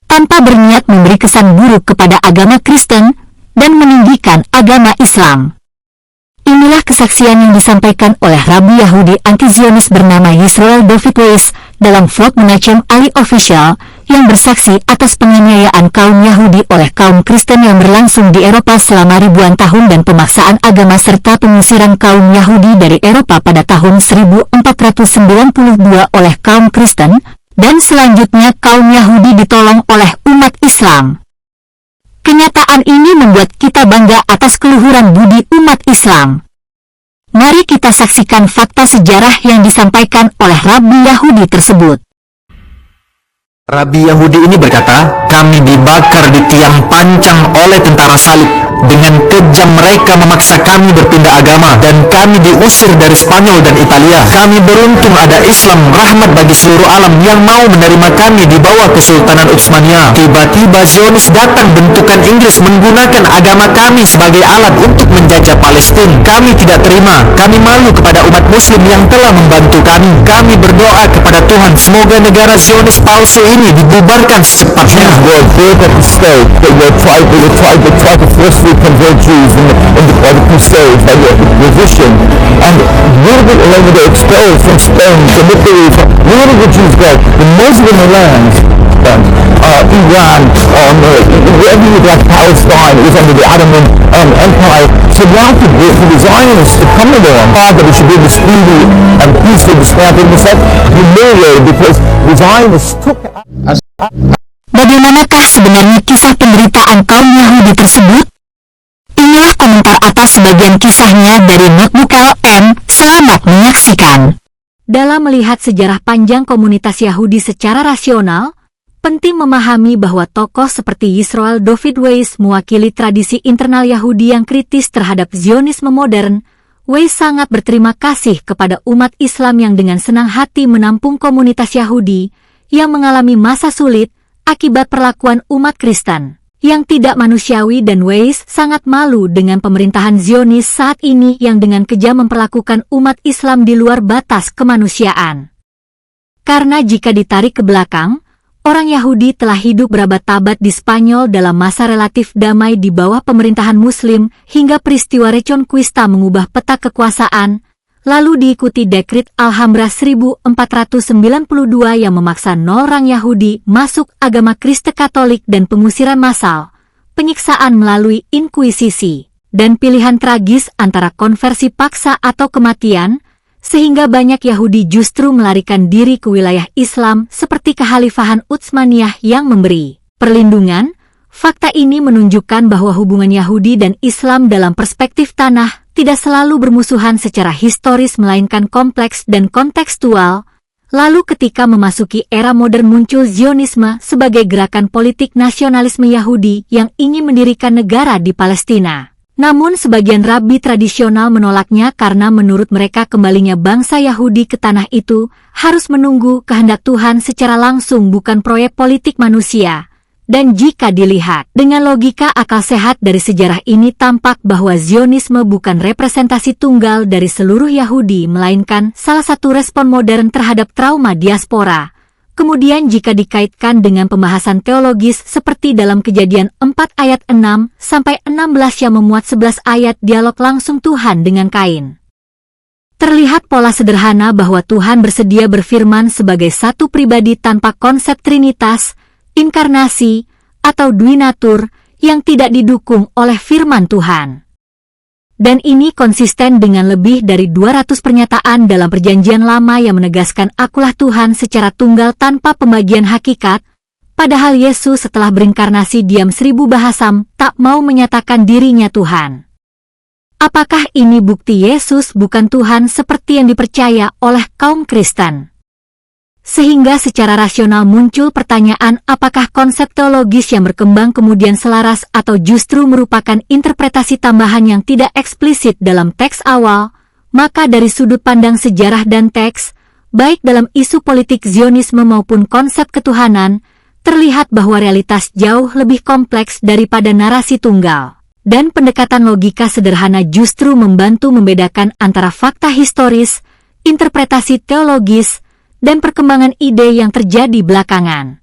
tanpa berniat memberi kesan buruk kepada agama Kristen dan meninggikan agama Islam. Inilah kesaksian yang disampaikan oleh Rabi Yahudi anti-Zionis bernama Yisrael David Weiss dalam vlog Menachem Ali Official yang bersaksi atas penganiayaan kaum Yahudi oleh kaum Kristen yang berlangsung di Eropa selama ribuan tahun dan pemaksaan agama serta pengusiran kaum Yahudi dari Eropa pada tahun 1492 oleh kaum Kristen, dan selanjutnya kaum Yahudi ditolong oleh umat Islam. Kenyataan ini membuat kita bangga atas keluhuran budi umat Islam. Mari kita saksikan fakta sejarah yang disampaikan oleh Rabi Yahudi tersebut. Rabi Yahudi ini berkata, kami dibakar di tiang pancang oleh tentara salib. Dengan kejam mereka memaksa kami berpindah agama dan kami diusir dari Spanyol dan Italia. Kami beruntung ada Islam rahmat bagi seluruh alam yang mau menerima kami di bawah Kesultanan Utsmania. Tiba-tiba Zionis datang bentukan Inggris menggunakan agama kami sebagai alat untuk menjajah Palestina. Kami tidak terima. Kami malu kepada umat muslim yang telah membantu kami. Kami berdoa kepada Tuhan semoga negara Zionis palsu ini dibubarkan secepatnya. Convert Jews in the Crusades by the Inquisition, and where did they expelled from Spain, from Italy, where did the Jews go? The Muslim lands, Iran, wherever you like Palestine, it was under the Ottoman Empire, surrounded with the Zionists to come along, that it should be the speedy and peaceful dismantling, was that humiliated because the Zionists took. Bagaimanakah sebenarnya kisah penderitaan kaum Yahudi tersebut? Inilah komentar atas sebagian kisahnya dari Notebook LM. Selamat menyaksikan. Dalam melihat sejarah panjang komunitas Yahudi secara rasional, penting memahami bahwa tokoh seperti Yisrael David Weiss mewakili tradisi internal Yahudi yang kritis terhadap Zionisme modern. Weiss sangat berterima kasih kepada umat Islam yang dengan senang hati menampung komunitas Yahudi yang mengalami masa sulit akibat perlakuan umat Kristen yang tidak manusiawi, dan Weiss sangat malu dengan pemerintahan Zionis saat ini yang dengan kejam memperlakukan umat Islam di luar batas kemanusiaan. Karena jika ditarik ke belakang, orang Yahudi telah hidup berabad-abad di Spanyol dalam masa relatif damai di bawah pemerintahan Muslim hingga peristiwa Reconquista mengubah peta kekuasaan, lalu diikuti Dekrit Alhambra 1492 yang memaksa orang Yahudi masuk agama Kristen Katolik dan pengusiran massal, penyiksaan melalui inkuisisi, dan pilihan tragis antara konversi paksa atau kematian, sehingga banyak Yahudi justru melarikan diri ke wilayah Islam seperti Kekhalifahan Utsmaniyah yang memberi perlindungan. Fakta ini menunjukkan bahwa hubungan Yahudi dan Islam dalam perspektif tanah tidak selalu bermusuhan secara historis melainkan kompleks dan kontekstual. Lalu ketika memasuki era modern muncul Zionisme sebagai gerakan politik nasionalisme Yahudi yang ingin mendirikan negara di Palestina. Namun sebagian rabi tradisional menolaknya karena menurut mereka kembalinya bangsa Yahudi ke tanah itu harus menunggu kehendak Tuhan secara langsung, bukan proyek politik manusia. Dan jika dilihat dengan logika akal sehat dari sejarah ini, tampak bahwa Zionisme bukan representasi tunggal dari seluruh Yahudi, melainkan salah satu respon modern terhadap trauma diaspora. Kemudian jika dikaitkan dengan pembahasan teologis seperti dalam Kejadian 4 ayat 6-16 yang memuat 11 ayat dialog langsung Tuhan dengan Kain. Terlihat pola sederhana bahwa Tuhan bersedia berfirman sebagai satu pribadi tanpa konsep trinitas, inkarnasi, atau duinatur yang tidak didukung oleh firman Tuhan. Dan ini konsisten dengan lebih dari 200 pernyataan dalam Perjanjian Lama yang menegaskan akulah Tuhan secara tunggal tanpa pembagian hakikat, padahal Yesus setelah berinkarnasi diam 1000 bahasam tak mau menyatakan dirinya Tuhan. Apakah ini bukti Yesus bukan Tuhan seperti yang dipercaya oleh kaum Kristen? Sehingga secara rasional muncul pertanyaan, apakah konsep teologis yang berkembang kemudian selaras atau justru merupakan interpretasi tambahan yang tidak eksplisit dalam teks awal? Maka dari sudut pandang sejarah dan teks, baik dalam isu politik Zionisme maupun konsep ketuhanan, terlihat bahwa realitas jauh lebih kompleks daripada narasi tunggal. Dan pendekatan logika sederhana justru membantu membedakan antara fakta historis, interpretasi teologis, dan perkembangan ide yang terjadi belakangan.